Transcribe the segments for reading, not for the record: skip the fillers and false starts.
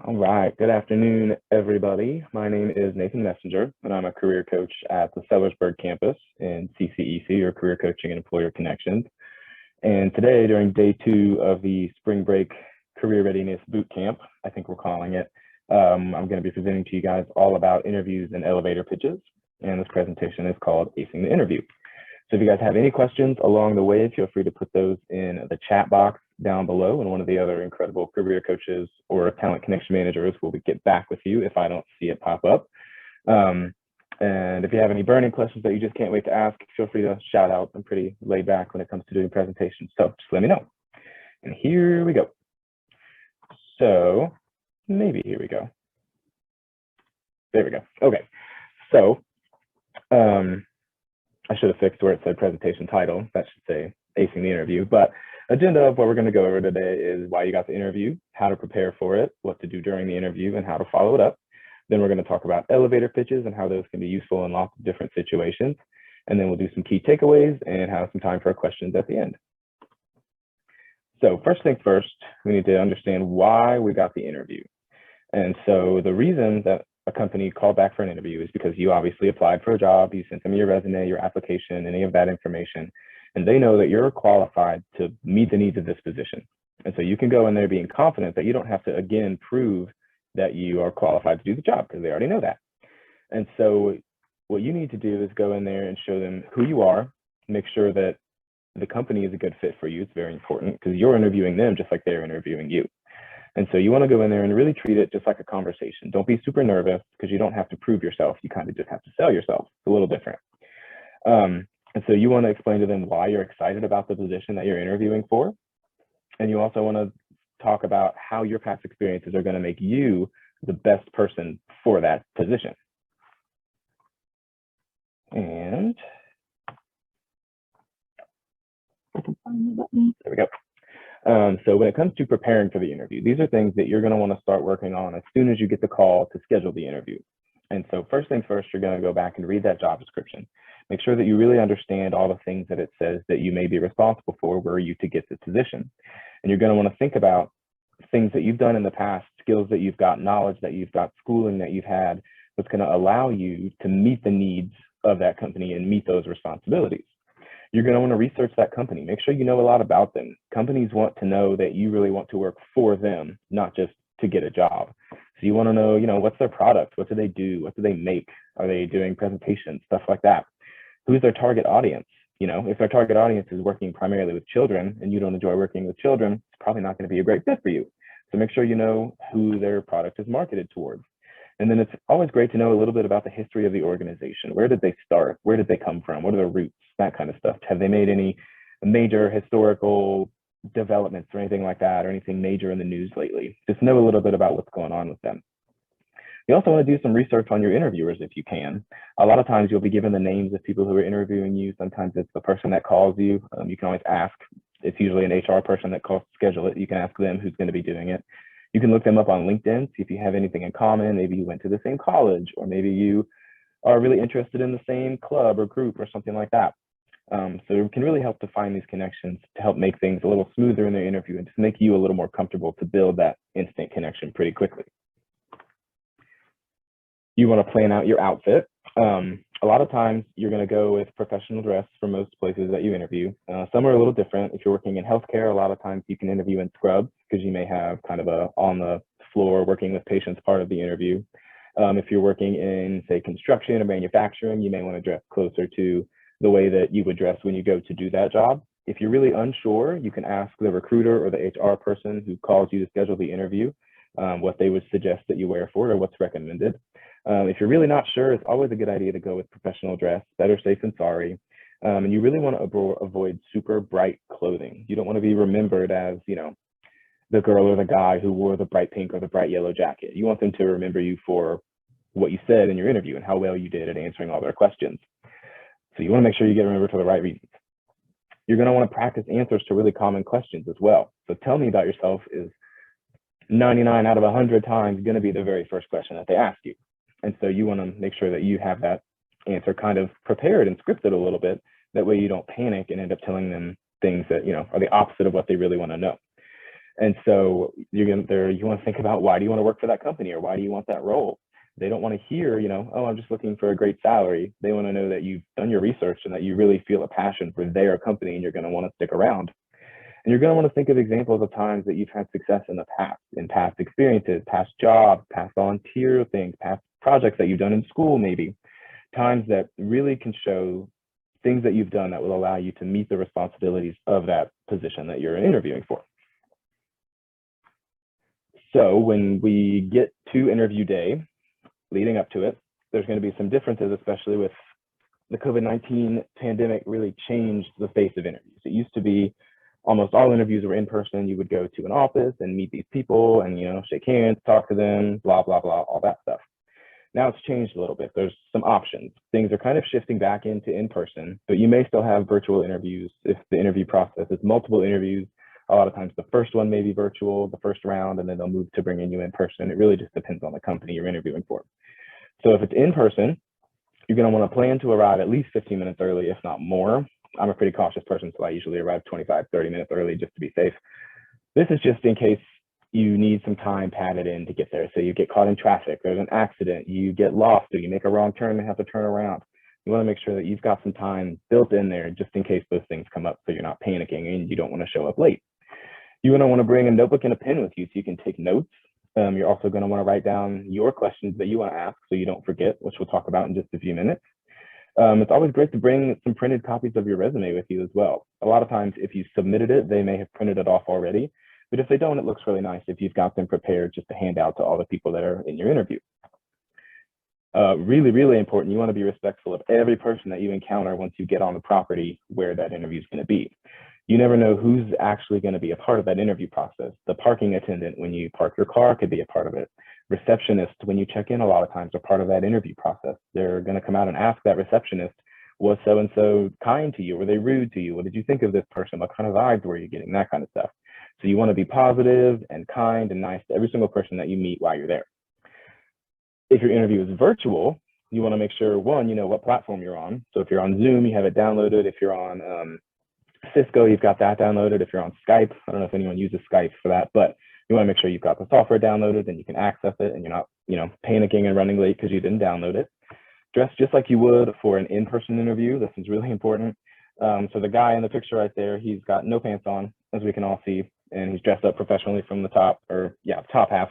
All right. Good afternoon, everybody. My name is Nathan Messenger, and I'm a career coach at the Sellersburg campus in CCEC, or Career Coaching and Employer Connections. And today, during day 2 of the Spring Break Career Readiness Boot Camp, I think we're calling it, I'm going to be presenting to you guys all about interviews and elevator pitches. And this presentation is called Acing the Interview. So if you guys have any questions along the way, feel free to put those in the chat box down below, and one of the other incredible career coaches or talent connection managers will get back with you if I don't see it pop up. And if you have any burning questions that you just can't wait to ask, feel free to shout out. I'm pretty laid back when it comes to doing presentations, so just let me know. And here we go. So maybe here we go. There we go. Okay. So I should have fixed where it said presentation title. That should say Acing the Interview. But agenda of what we're going to go over today is why you got the interview, how to prepare for it, what to do during the interview, and how to follow it up. Then we're going to talk about elevator pitches and how those can be useful in lots of different situations. And then we'll do some key takeaways and have some time for questions at the end. So first things first, we need to understand why we got the interview. And so the reason that a company called back for an interview is because you obviously applied for a job, you sent them your resume, your application, any of that information, and they know that you're qualified to meet the needs of this position. And so you can go in there being confident that you don't have to, again, prove that you are qualified to do the job because they already know that. And so what you need to do is go in there and show them who you are, make sure that the company is a good fit for you. It's very important because you're interviewing them just like they're interviewing you. And so you want to go in there and really treat it just like a conversation. Don't be super nervous because you don't have to prove yourself. You kind of just have to sell yourself. It's a little different. And so you want to explain to them why you're excited about the position that you're interviewing for. And you also want to talk about how your past experiences are going to make you the best person for that position. And there we go. So when it comes to preparing for the interview, these are things that you're going to want to start working on as soon as you get the call to schedule the interview. And so first things first, you're going to go back and read that job description. Make sure that you really understand all the things that it says that you may be responsible for were you to get this position. And you're going to want to think about things that you've done in the past, skills that you've got, knowledge that you've got, schooling that you've had, that's going to allow you to meet the needs of that company and meet those responsibilities. You're going to want to research that company. Make sure you know a lot about them. Companies want to know that you really want to work for them, not just to get a job. So you want to know, what's their product? What do they do? What do they make? Are they doing presentations? Stuff like that. Who's their target audience? If their target audience is working primarily with children and you don't enjoy working with children, it's probably not going to be a great fit for you. So make sure you know who their product is marketed towards. And then it's always great to know a little bit about the history of the organization. Where did they start? Where did they come from? What are their roots? That kind of stuff. Have they made any major historical developments or anything like that, or anything major in the news lately? Just know a little bit about what's going on with them. You also want to do some research on your interviewers if you can. A lot of times you'll be given the names of people who are interviewing you. Sometimes it's the person that calls you. You can always ask. It's usually an HR person that calls to schedule it. You can ask them who's going to be doing it. You can look them up on LinkedIn, see if you have anything in common. Maybe you went to the same college, or maybe you are really interested in the same club or group or something like that. So it can really help to find these connections to help make things a little smoother in their interview and just make you a little more comfortable to build that instant connection pretty quickly. You want to plan out your outfit. A lot of times you're going to go with professional dress for most places that you interview. Some are a little different. If you're working in healthcare, a lot of times you can interview in scrubs because you may have kind of a on the floor working with patients part of the interview. If you're working in, say, construction or manufacturing, you may want to dress closer to the way that you would dress when you go to do that job. If you're really unsure, you can ask the recruiter or the HR person who calls you to schedule the interview what they would suggest that you wear for it or what's recommended. If you're really not sure, it's always a good idea to go with professional dress. Better safe than sorry. And you really want to avoid super bright clothing. You don't want to be remembered as, the girl or the guy who wore the bright pink or the bright yellow jacket. You want them to remember you for what you said in your interview and how well you did at answering all their questions. So you want to make sure you get remembered for the right reasons. You're going to want to practice answers to really common questions as well. So tell me about yourself is 99 out of 100 times going to be the very first question that they ask you. And so you want to make sure that you have that answer kind of prepared and scripted a little bit. That way you don't panic and end up telling them things that, are the opposite of what they really want to know. And so you want to think about, why do you want to work for that company, or why do you want that role? They don't want to hear, oh, I'm just looking for a great salary. They want to know that you've done your research and that you really feel a passion for their company, and you're going to want to stick around. And you're going to want to think of examples of times that you've had success in the past, in past experiences, past jobs, past volunteer things, past projects that you've done in school, maybe times that really can show things that you've done that will allow you to meet the responsibilities of that position that you're interviewing for. So when we get to interview day, leading up to it, there's going to be some differences, especially with the COVID-19 pandemic really changed the face of interviews. It used to be almost all interviews were in person. You would go to an office and meet these people and, shake hands, talk to them, blah, blah, blah, all that stuff. Now it's changed a little bit. There's some options. Things are kind of shifting back into in-person, but you may still have virtual interviews if the interview process is multiple interviews. A lot of times the first one may be virtual, the first round, and then they'll move to bringing you in person. It really just depends on the company you're interviewing for. So if it's in person, you're going to want to plan to arrive at least 15 minutes early, if not more. I'm a pretty cautious person, so I usually arrive 25, 30 minutes early just to be safe. This is just in case you need some time padded in to get there. So you get caught in traffic, there's an accident, you get lost, or you make a wrong turn and have to turn around. You want to make sure that you've got some time built in there just in case those things come up, so you're not panicking and you don't want to show up late. You're going to want to bring a notebook and a pen with you so you can take notes. You're also going to want to write down your questions that you want to ask so you don't forget, which we'll talk about in just a few minutes. It's always great to bring some printed copies of your resume with you as well. A lot of times, if you submitted it, they may have printed it off already. But if they don't, it looks really nice if you've got them prepared just to hand out to all the people that are in your interview. Really, really important, you want to be respectful of every person that you encounter once you get on the property where that interview is going to be. You never know who's actually going to be a part of that interview process. The parking attendant, when you park your car, could be a part of it. Receptionist, when you check in, a lot of times are part of that interview process. They're going to come out and ask that receptionist, was so-and-so kind to you? Were they rude to you? What did you think of this person? What kind of vibes were you getting? That kind of stuff. So you want to be positive and kind and nice to every single person that you meet while you're there. If your interview is virtual, you want to make sure, one, you know what platform you're on. So if you're on Zoom, you have it downloaded. If you're on Cisco, you've got that downloaded. If you're on Skype, I don't know if anyone uses Skype for that, but you want to make sure you've got the software downloaded and you can access it and you're not, panicking and running late because you didn't download it. Dress just like you would for an in-person interview. This is really important. So the guy in the picture right there, he's got no pants on, as we can all see, and he's dressed up professionally from the top, top half.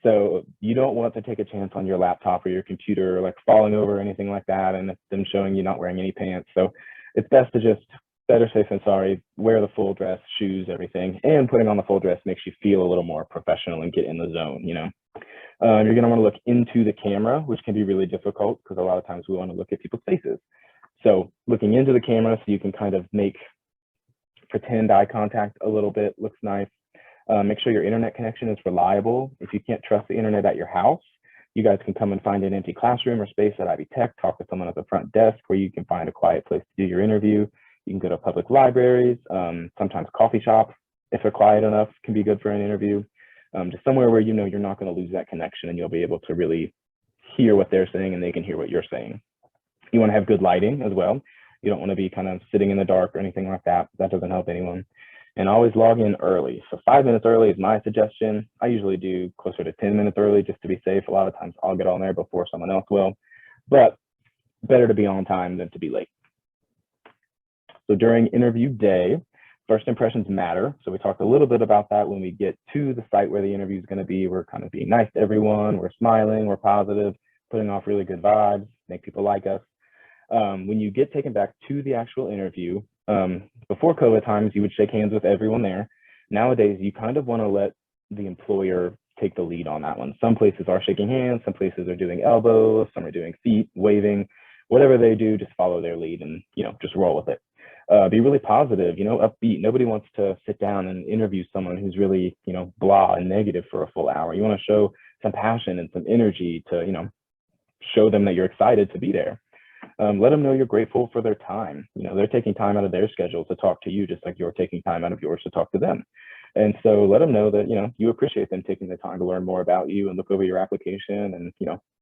So you don't want to take a chance on your laptop or your computer, like falling over or anything like that, and them showing you not wearing any pants. So it's best to just, better safe than sorry, wear the full dress, shoes, everything, and putting on the full dress makes you feel a little more professional and get in the zone, You're going to want to look into the camera, which can be really difficult because a lot of times we want to look at people's faces. So looking into the camera so you can kind of pretend eye contact a little bit, looks nice. Make sure your internet connection is reliable. If you can't trust the internet at your house, you guys can come and find an empty classroom or space at Ivy Tech, talk to someone at the front desk where you can find a quiet place to do your interview. You can go to public libraries, sometimes coffee shop, if they're quiet enough, can be good for an interview. Just somewhere where you're not going to lose that connection and you'll be able to really hear what they're saying and they can hear what you're saying. You want to have good lighting as well. You don't want to be kind of sitting in the dark or anything like that. That doesn't help anyone. And always log in early. So 5 minutes early is my suggestion. I usually do closer to 10 minutes early just to be safe. A lot of times I'll get on there before someone else will, but better to be on time than to be late. So during interview day, first impressions matter. So we talked a little bit about that when we get to the site where the interview is going to be. We're kind of being nice to everyone. We're smiling, we're positive, putting off really good vibes, make people like us. When you get taken back to the actual interview, before COVID times, you would shake hands with everyone there. Nowadays, you kind of want to let the employer take the lead on that one. Some places are shaking hands, some places are doing elbows, some are doing feet, waving, whatever they do, just follow their lead and, just roll with it. Be really positive, upbeat. Nobody wants to sit down and interview someone who's really, blah and negative for a full hour. You want to show some passion and some energy to, show them that you're excited to be there. Let them know you're grateful for their time. They're taking time out of their schedule to talk to you, just like you're taking time out of yours to talk to them. And so let them know that, you appreciate them taking the time to learn more about you and look over your application and,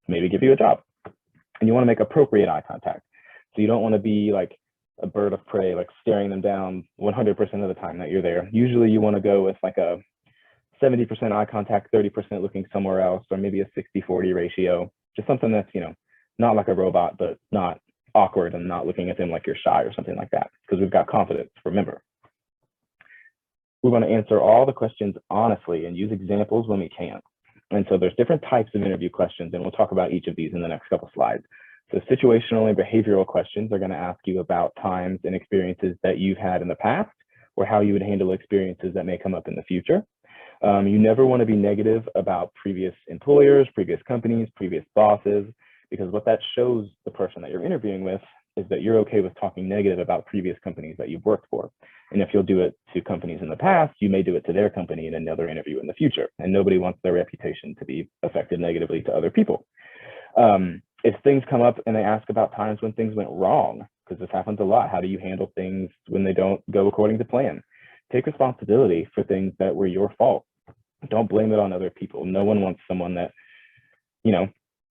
maybe give you a job. And you want to make appropriate eye contact. So you don't want to be like a bird of prey, like staring them down 100% of the time that you're there. Usually you want to go with like a 70% eye contact, 30% looking somewhere else, or maybe a 60-40 ratio, just something that's, not like a robot, but not awkward and not looking at them like you're shy or something like that, because we've got confidence, remember. We want to answer all the questions honestly and use examples when we can. And so there's different types of interview questions, and we'll talk about each of these in the next couple slides. So situational and behavioral questions are going to ask you about times and experiences that you've had in the past, or how you would handle experiences that may come up in the future. You never want to be negative about previous employers, previous companies, previous bosses, because what that shows the person that you're interviewing with is that you're okay with talking negative about previous companies that you've worked for. And if you'll do it to companies in the past, you may do it to their company in another interview in the future. And nobody wants their reputation to be affected negatively to other people. If things come up and they ask about times when things went wrong, because this happens a lot, how do you handle things when they don't go according to plan? Take responsibility for things that were your fault. Don't blame it on other people. No one wants someone that,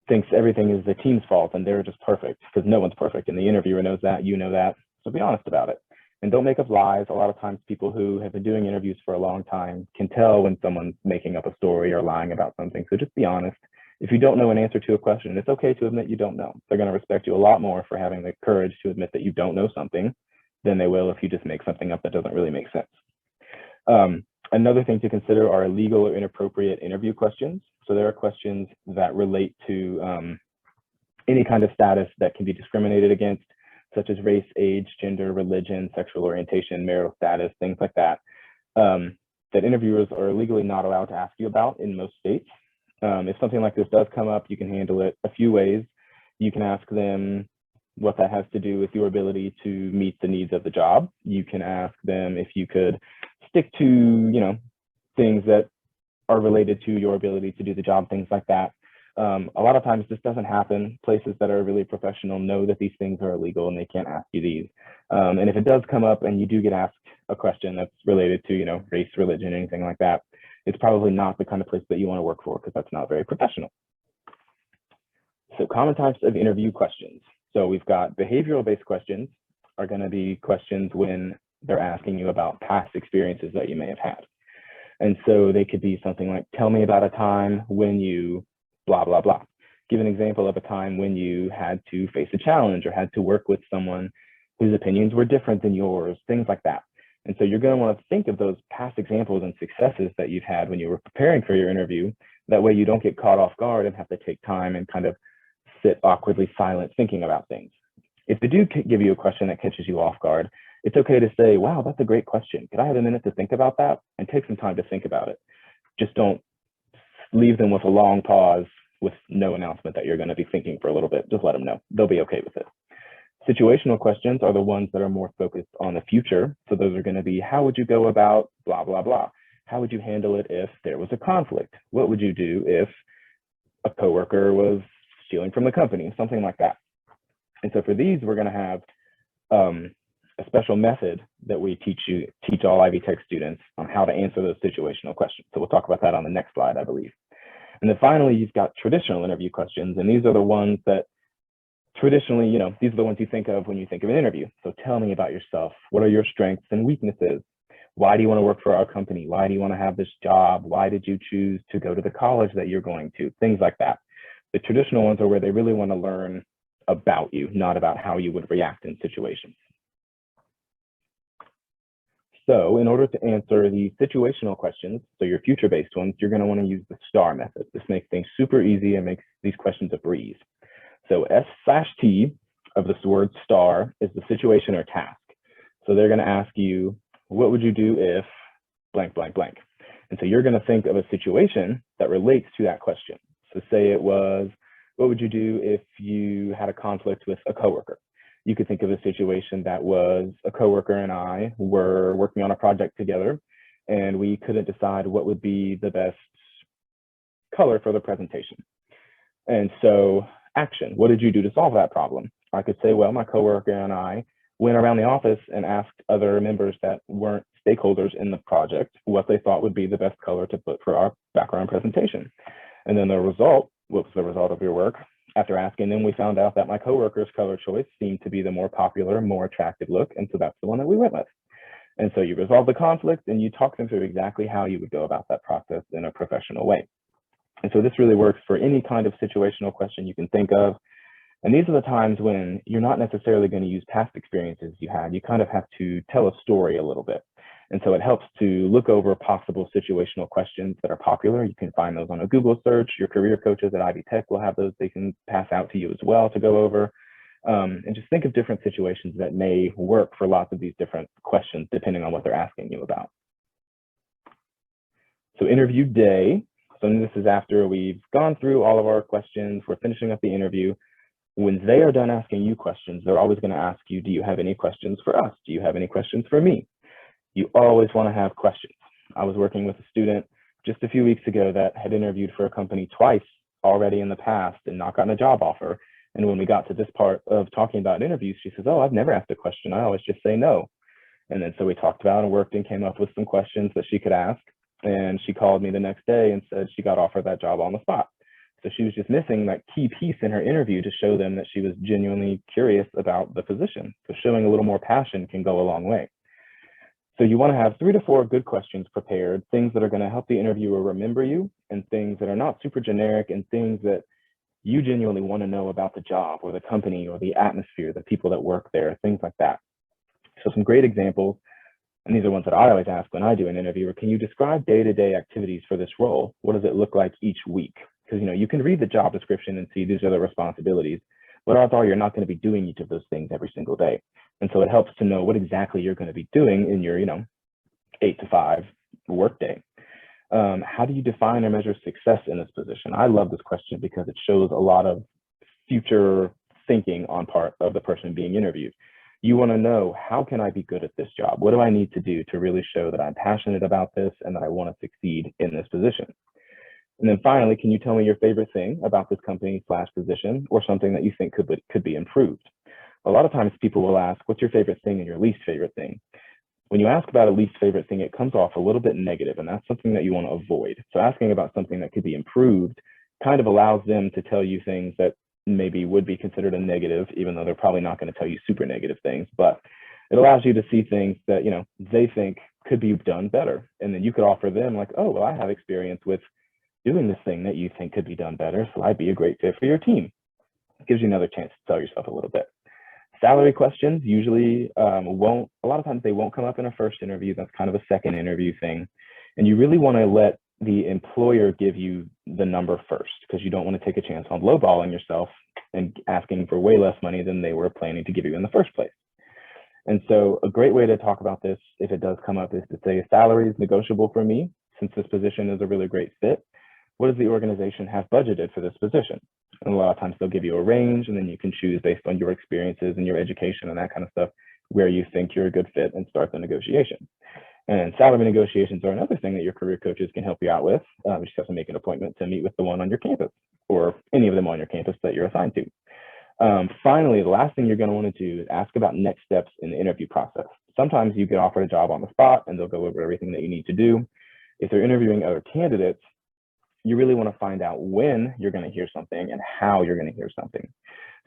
thinks everything is the team's fault and they're just perfect, because no one's perfect. And the interviewer knows that, you know that. So be honest about it. And don't make up lies. A lot of times people who have been doing interviews for a long time can tell when someone's making up a story or lying about something. So just be honest. If you don't know an answer to a question, it's okay to admit you don't know. They're going to respect you a lot more for having the courage to admit that you don't know something than they will if you just make something up that doesn't really make sense. Another thing to consider are illegal or inappropriate interview questions. So there are questions that relate to any kind of status that can be discriminated against, such as race, age, gender, religion, sexual orientation, marital status, things like that, that interviewers are legally not allowed to ask you about in most states. If something like this does come up, you can handle it a few ways. You can ask them what that has to do with your ability to meet the needs of the job. You can ask them if you could stick to, things that are related to your ability to do the job, things like that. A lot of times this doesn't happen. Places that are really professional know that these things are illegal and they can't ask you these. And if it does come up and you do get asked a question that's related to, race, religion, anything like that, it's probably not the kind of place that you want to work for, because that's not very professional. So common types of interview questions. So we've got behavioral-based questions are going to be questions when they're asking you about past experiences that you may have had. And so they could be something like, tell me about a time when you blah, blah, blah. Give an example of a time when you had to face a challenge or had to work with someone whose opinions were different than yours, things like that. And so you're going to want to think of those past examples and successes that you've had when you were preparing for your interview. That way you don't get caught off guard and have to take time and kind of sit awkwardly silent thinking about things. If they do give you a question that catches you off guard, it's okay to say, wow, that's a great question. Could I have a minute to think about that? And take some time to think about it. Just don't leave them with a long pause with no announcement that you're going to be thinking for a little bit. Just let them know. They'll be okay with it. Situational questions are the ones that are more focused on the future. So those are going to be, how would you go about blah, blah, blah? How would you handle it if there was a conflict? What would you do if a coworker was stealing from the company? Something like that. And so for these, we're going to have a special method that we teach all Ivy Tech students on how to answer those situational questions. So we'll talk about that on the next slide, I believe. And then finally, you've got traditional interview questions. And these are the ones that traditionally, these are the ones you think of when you think of an interview. So tell me about yourself. What are your strengths and weaknesses? Why do you want to work for our company? Why do you want to have this job? Why did you choose to go to the college that you're going to? Things like that. The traditional ones are where they really want to learn about you, not about how you would react in situations. So in order to answer the situational questions, so your future-based ones, you're going to want to use the STAR method. This makes things super easy and makes these questions a breeze. So S/T of this word STAR is the situation or task. So they're going to ask you, what would you do if blank, blank, blank? And so you're going to think of a situation that relates to that question. So say it was, what would you do if you had a conflict with a coworker? You could think of a situation that was a coworker and I were working on a project together, and we couldn't decide what would be the best color for the presentation. And so action, what did you do to solve that problem? I could say, well, my coworker and I went around the office and asked other members that weren't stakeholders in the project what they thought would be the best color to put for our background presentation. And then the result, what was the result of your work? After asking them, we found out that my coworker's color choice seemed to be the more popular, more attractive look. And so that's the one that we went with. And so you resolve the conflict and you talk them through exactly how you would go about that process in a professional way. And so this really works for any kind of situational question you can think of. And these are the times when you're not necessarily going to use past experiences you had. You kind of have to tell a story a little bit. And so it helps to look over possible situational questions that are popular. You can find those on a Google search. Your career coaches at Ivy Tech will have those they can pass out to you as well to go over. And just think of different situations that may work for lots of these different questions, depending on what they're asking you about. So interview day. So this is after we've gone through all of our questions. We're finishing up the interview. When they are done asking you questions, they're always going to ask you, do you have any questions for us? Do you have any questions for me? You always want to have questions. I was working with a student just a few weeks ago that had interviewed for a company twice already in the past and not gotten a job offer. And when we got to this part of talking about interviews, she says, oh, I've never asked a question. I always just say no. And then so we talked about and worked and came up with some questions that she could ask. And she called me the next day and said she got offered that job on the spot. So she was just missing that key piece in her interview to show them that she was genuinely curious about the position. So showing a little more passion can go a long way. So you want to have 3 to 4 good questions prepared, things that are going to help the interviewer remember you, and things that are not super generic, and things that you genuinely want to know about the job or the company or the atmosphere, the people that work there, things like that. So some great examples, and these are ones that I always ask when I do an interview, can you describe day-to-day activities for this role? What does it look like each week? Because you can read the job description and see these are the responsibilities, but odds are you're not going to be doing each of those things every single day. And so it helps to know what exactly you're going to be doing in your 8 to 5 workday. How do you define or measure success in this position? I love this question because it shows a lot of future thinking on part of the person being interviewed. You want to know, how can I be good at this job? What do I need to do to really show that I'm passionate about this and that I want to succeed in this position? And then finally, can you tell me your favorite thing about this company / position, or something that you think could be improved? A lot of times people will ask, what's your favorite thing and your least favorite thing? When you ask about a least favorite thing, it comes off a little bit negative, and that's something that you want to avoid. So asking about something that could be improved kind of allows them to tell you things that maybe would be considered a negative, even though they're probably not going to tell you super negative things, but it allows you to see things that they think could be done better. And then you could offer them like, oh, well, I have experience with doing this thing that you think could be done better, so I'd be a great fit for your team. It gives you another chance to sell yourself a little bit. Salary questions usually a lot of times they won't come up in a first interview. That's kind of a second interview thing. And you really want to let the employer give you the number first, because you don't want to take a chance on lowballing yourself and asking for way less money than they were planning to give you in the first place. And so a great way to talk about this, if it does come up, is to say salary is negotiable for me since this position is a really great fit. What does the organization have budgeted for this position? And a lot of times they'll give you a range, and then you can choose based on your experiences and your education and that kind of stuff, where you think you're a good fit, and start the negotiation. And salary negotiations are another thing that your career coaches can help you out with. You just have to make an appointment to meet with the one on your campus, or any of them on your campus that you're assigned to. Finally, the last thing you're going to want to do is ask about next steps in the interview process. Sometimes you get offered a job on the spot, and they'll go over everything that you need to do. If they're interviewing other candidates, you really want to find out when you're going to hear something and how you're going to hear something.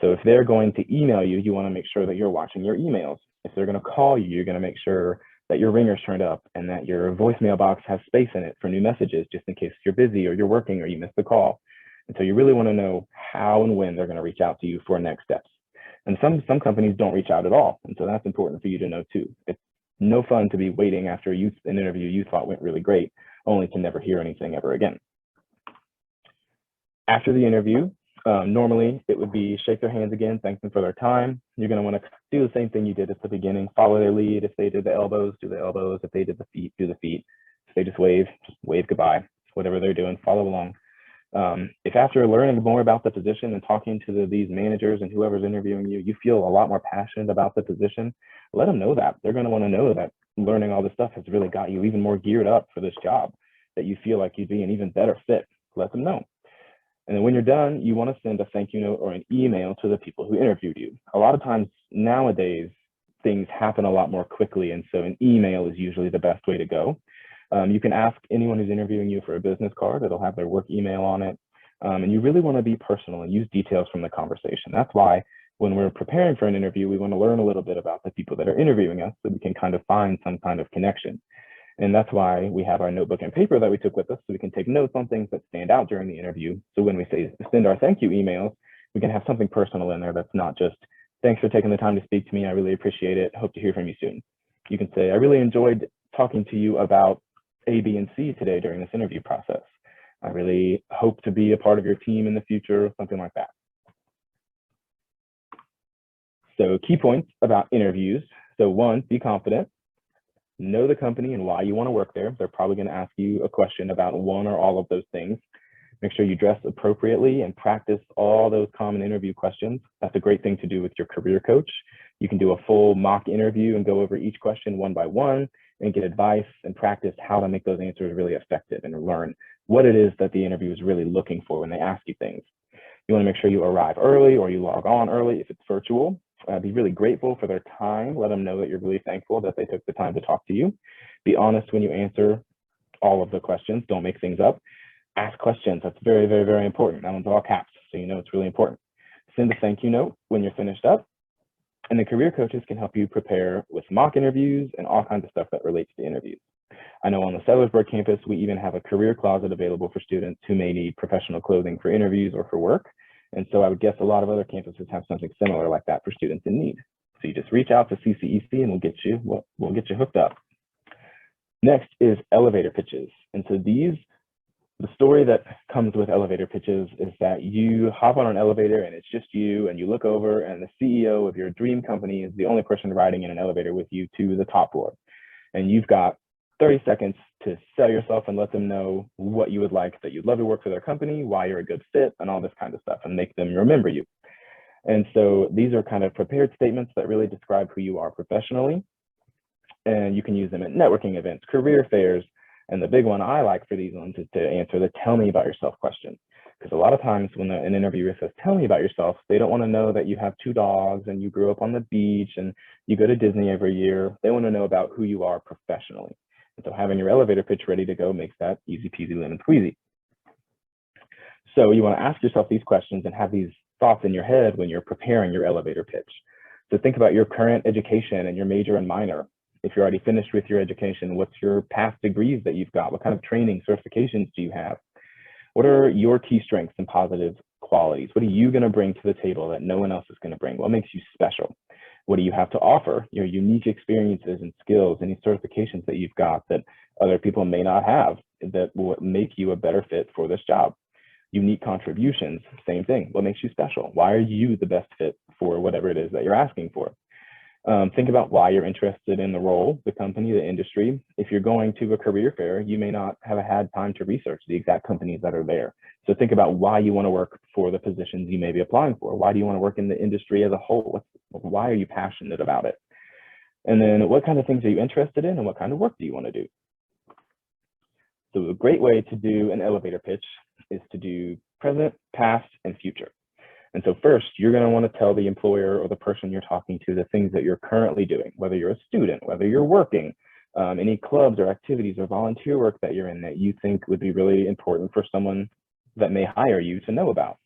So if they're going to email you, you want to make sure that you're watching your emails. If they're going to call you, you're going to make sure that your ringer's turned up and that your voicemail box has space in it for new messages, just in case you're busy or you're working or you missed the call. And so you really want to know how and when they're going to reach out to you for next steps. And some companies don't reach out at all. And so that's important for you to know too. It's no fun to be waiting after an interview you thought went really great, only to never hear anything ever again. After the interview, normally it would be shake their hands again, thank them for their time. You're going to want to do the same thing you did at the beginning, follow their lead. If they did the elbows, do the elbows. If they did the feet, do the feet. If they just wave goodbye. Whatever they're doing, follow along. If after learning more about the position and talking to these managers and whoever's interviewing you, you feel a lot more passionate about the position, let them know that. They're going to want to know that learning all this stuff has really got you even more geared up for this job, that you feel like you'd be an even better fit. Let them know. And then when you're done, you want to send a thank you note or an email to the people who interviewed you. A lot of times nowadays, things happen a lot more quickly, and so an email is usually the best way to go. You can ask anyone who's interviewing you for a business card. It'll have their work email on it. And you really want to be personal and use details from the conversation. That's why when we're preparing for an interview, we want to learn a little bit about the people that are interviewing us so we can kind of find some kind of connection. And that's why we have our notebook and paper that we took with us so we can take notes on things that stand out during the interview. So when we say send our thank you emails, we can have something personal in there that's not just, thanks for taking the time to speak to me. I really appreciate it. Hope to hear from you soon. You can say, I really enjoyed talking to you about A, B, and C today during this interview process. I really hope to be a part of your team in the future, something like that. So key points about interviews. So one, be confident. Know the company and why you want to work there. They're probably going to ask you a question about one or all of those things. Make sure you dress appropriately and practice all those common interview questions. That's a great thing to do with your career coach. You can do a full mock interview and go over each question one by one and get advice and practice how to make those answers really effective and learn what it is that the interview is really looking for when they ask you things. You want to make sure you arrive early or you log on early if it's virtual. Be really grateful for their time. Let them know that you're really thankful that they took the time to talk to you. Be honest when you answer all of the questions. Don't make things up. Ask questions. That's very, very, very important. That one's all caps, so you know it's really important. Send a thank you note when you're finished up. And the career coaches can help you prepare with mock interviews and all kinds of stuff that relates to interviews. I know on the Sellersburg campus, we even have a career closet available for students who may need professional clothing for interviews or for work. And so I would guess a lot of other campuses have something similar like that for students in need. So you just reach out to CCEC and we'll get you hooked up. Next is elevator pitches. And so the story that comes with elevator pitches is that you hop on an elevator and it's just you, and you look over and the CEO of your dream company is the only person riding in an elevator with you to the top floor. And you've got 30 seconds to sell yourself and let them know what you would like, that you'd love to work for their company, why you're a good fit, and all this kind of stuff, and make them remember you. And so these are kind of prepared statements that really describe who you are professionally. And you can use them at networking events, career fairs. And the big one I like for these ones is to answer the tell me about yourself question. Because a lot of times when an interviewer says, tell me about yourself, they don't want to know that you have 2 dogs and you grew up on the beach and you go to Disney every year. They want to know about who you are professionally. And so having your elevator pitch ready to go makes that easy peasy lemon squeezy. So you want to ask yourself these questions and have these thoughts in your head when you're preparing your elevator pitch. So think about your current education and your major and minor. If you're already finished with your education, what's your past degrees that you've got? What kind of training, certifications do you have? What are your key strengths and positive qualities? What are you going to bring to the table that no one else is going to bring? What makes you special? What do you have to offer? Your unique experiences and skills, any certifications that you've got that other people may not have that will make you a better fit for this job. Unique contributions, same thing. What makes you special? Why are you the best fit for whatever it is that you're asking for? Think about why you're interested in the role, the company, the industry. If you're going to a career fair, you may not have had time to research the exact companies that are there. So think about why you want to work for the positions you may be applying for. Why do you want to work in the industry as a whole? Why are you passionate about it? And then what kind of things are you interested in and what kind of work do you want to do? So a great way to do an elevator pitch is to do present, past, and future. And so first, you're going to want to tell the employer or the person you're talking to the things that you're currently doing, whether you're a student, whether you're working, any clubs or activities or volunteer work that you're in that you think would be really important for someone that may hire you to know about.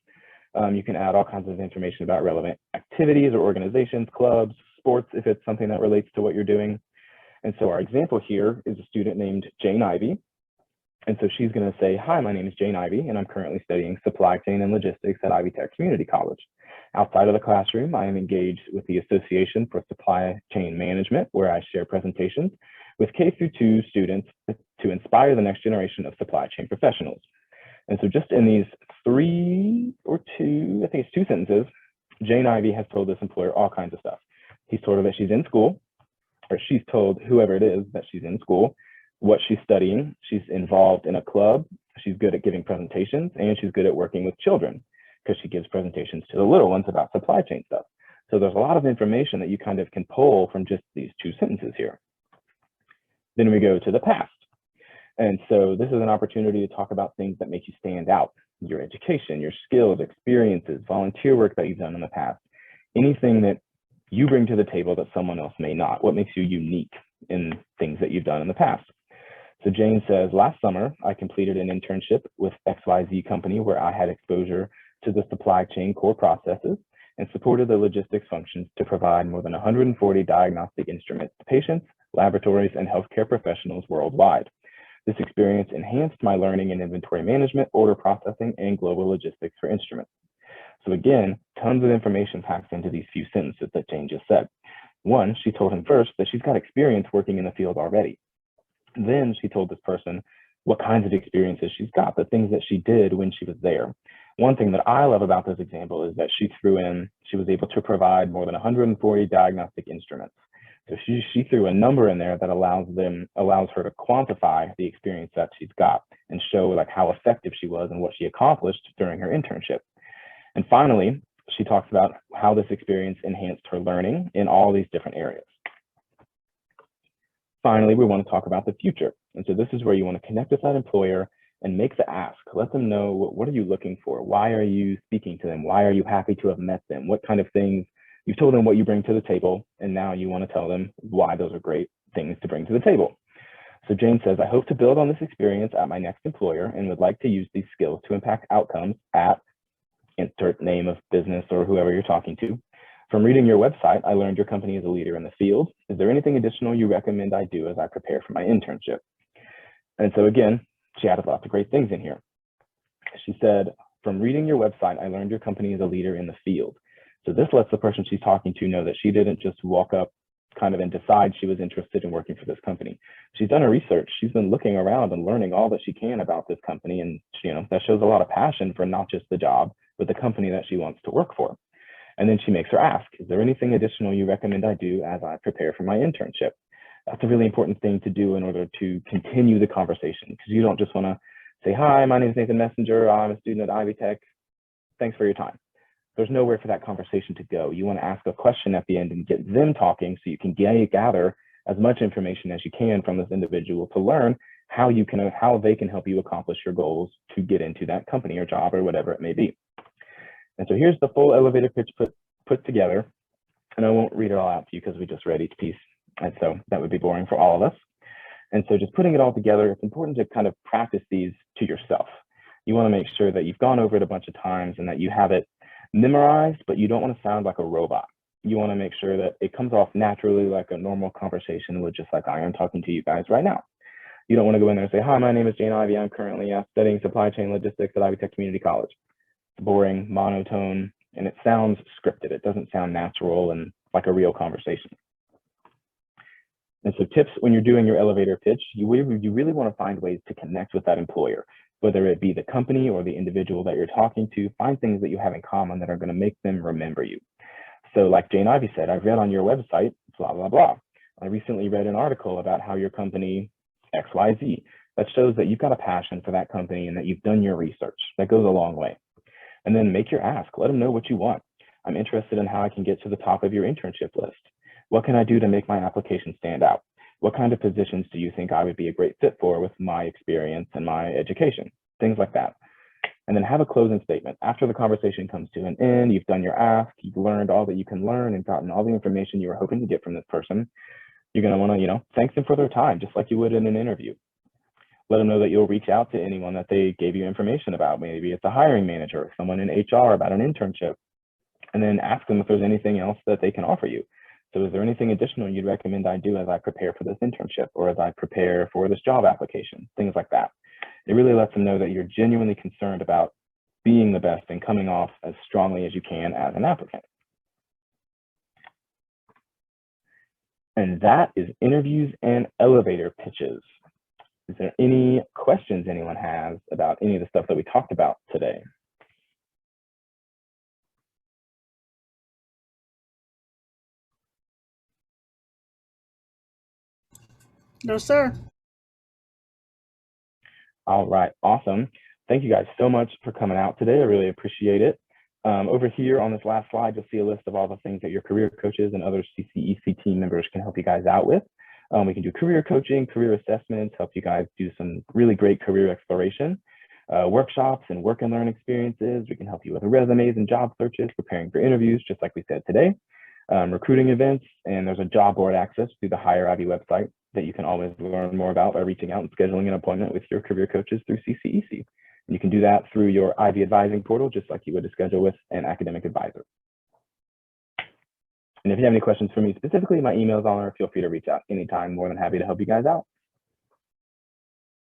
You can add all kinds of information about relevant activities or organizations, clubs, sports, if it's something that relates to what you're doing. And so our example here is a student named Jane Ivy. And so she's going to say, hi, my name is Jane Ivy, and I'm currently studying supply chain and logistics at Ivy Tech Community College. Outside of the classroom, I am engaged with the Association for Supply Chain Management, where I share presentations with K-2 students to inspire the next generation of supply chain professionals. And so just in these 2 sentences, Jane Ivy has told this employer all kinds of stuff. He's told her that she's in school, or she's told whoever it is that she's in school, what she's studying. She's involved in a club. She's good at giving presentations, and she's good at working with children because she gives presentations to the little ones about supply chain stuff. So there's a lot of information that you kind of can pull from just these 2 sentences here. Then we go to the past. And so this is an opportunity to talk about things that make you stand out, your education, your skills, experiences, volunteer work that you've done in the past, anything that you bring to the table that someone else may not, what makes you unique in things that you've done in the past. So Jane says, last summer, I completed an internship with XYZ company where I had exposure to the supply chain core processes and supported the logistics functions to provide more than 140 diagnostic instruments to patients, laboratories, and healthcare professionals worldwide. This experience enhanced my learning in inventory management, order processing, and global logistics for instruments. So again, tons of information packed into these few sentences that Jane just said. One, she told him first that she's got experience working in the field already. Then she told this person what kinds of experiences she's got, the things that she did when she was there. One thing that I love about this example is that she was able to provide more than 140 diagnostic instruments. So she threw a number in there that allows her to quantify the experience that she's got and show like how effective she was and what she accomplished during her internship. And finally, she talks about how this experience enhanced her learning in all these different areas. Finally, we want to talk about the future. And so this is where you want to connect with that employer and make the ask. Let them know, what are you looking for? Why are you speaking to them? Why are you happy to have met them? What kind of things, you've told them what you bring to the table, and now you want to tell them why those are great things to bring to the table. So Jane says, I hope to build on this experience at my next employer and would like to use these skills to impact outcomes at insert name of business or whoever you're talking to. From reading your website, I learned your company is a leader in the field. Is there anything additional you recommend I do as I prepare for my internship? And so again, she added lots of great things in here. She said, from reading your website, I learned your company is a leader in the field. So this lets the person she's talking to know that she didn't just walk up kind of and decide she was interested in working for this company. She's done her research. She's been looking around and learning all that she can about this company. And that shows a lot of passion for not just the job, but the company that she wants to work for. And then she makes her ask, is there anything additional you recommend I do as I prepare for my internship? That's a really important thing to do in order to continue the conversation, because you don't just want to say, hi, my name is Nathan Messenger. I'm a student at Ivy Tech. Thanks for your time. There's nowhere for that conversation to go. You want to ask a question at the end and get them talking so you can gather as much information as you can from this individual to learn how they can help you accomplish your goals to get into that company or job or whatever it may be. And so here's the full elevator pitch put together. And I won't read it all out to you because we just read each piece. And so that would be boring for all of us. And so just putting it all together, it's important to kind of practice these to yourself. You want to make sure that you've gone over it a bunch of times and that you have it memorized, but you don't want to sound like a robot. You want to make sure that it comes off naturally like a normal conversation with just like I am talking to you guys right now. You don't want to go in there and say, hi, my name is Jane Ivy. I'm currently studying supply chain logistics at Ivy Tech Community College. It's boring, monotone, and it sounds scripted. It doesn't sound natural and like a real conversation. And so tips when you're doing your elevator pitch, you really want to find ways to connect with that employer, whether it be the company or the individual that you're talking to. Find things that you have in common that are going to make them remember you. So like Jane Ivy said, I've read on your website, blah, blah, blah. I recently read an article about how your company XYZ. That shows that you've got a passion for that company and that you've done your research. That goes a long way. And then make your ask. Let them know what you want. I'm interested in how I can get to the top of your internship list. What can I do to make my application stand out? What kind of positions do you think I would be a great fit for with my experience and my education? Things like that. And then have a closing statement. After the conversation comes to an end, you've done your ask, you've learned all that you can learn and gotten all the information you were hoping to get from this person. You're going to want to, thank them for their time, just like you would in an interview. Let them know that you'll reach out to anyone that they gave you information about. Maybe it's a hiring manager or someone in HR about an internship. And then ask them if there's anything else that they can offer you. So is there anything additional you'd recommend I do as I prepare for this internship or as I prepare for this job application? Things like that. It really lets them know that you're genuinely concerned about being the best and coming off as strongly as you can as an applicant. And that is interviews and elevator pitches. Is there any questions anyone has about any of the stuff that we talked about today? No, sir. All right, awesome. Thank you guys so much for coming out today. I really appreciate it. Over here on this last slide, you'll see a list of all the things that your career coaches and other CCEC team members can help you guys out with. We can do career coaching, career assessments, help you guys do some really great career exploration, workshops and work and learn experiences. We can help you with resumes and job searches, preparing for interviews, just like we said today, recruiting events, and there's a job board access through the Hire Ivy website that you can always learn more about by reaching out and scheduling an appointment with your career coaches through CCEC. And you can do that through your Ivy advising portal, just like you would to schedule with an academic advisor. And if you have any questions for me specifically, my email's on there. Feel free to reach out anytime. More than happy to help you guys out.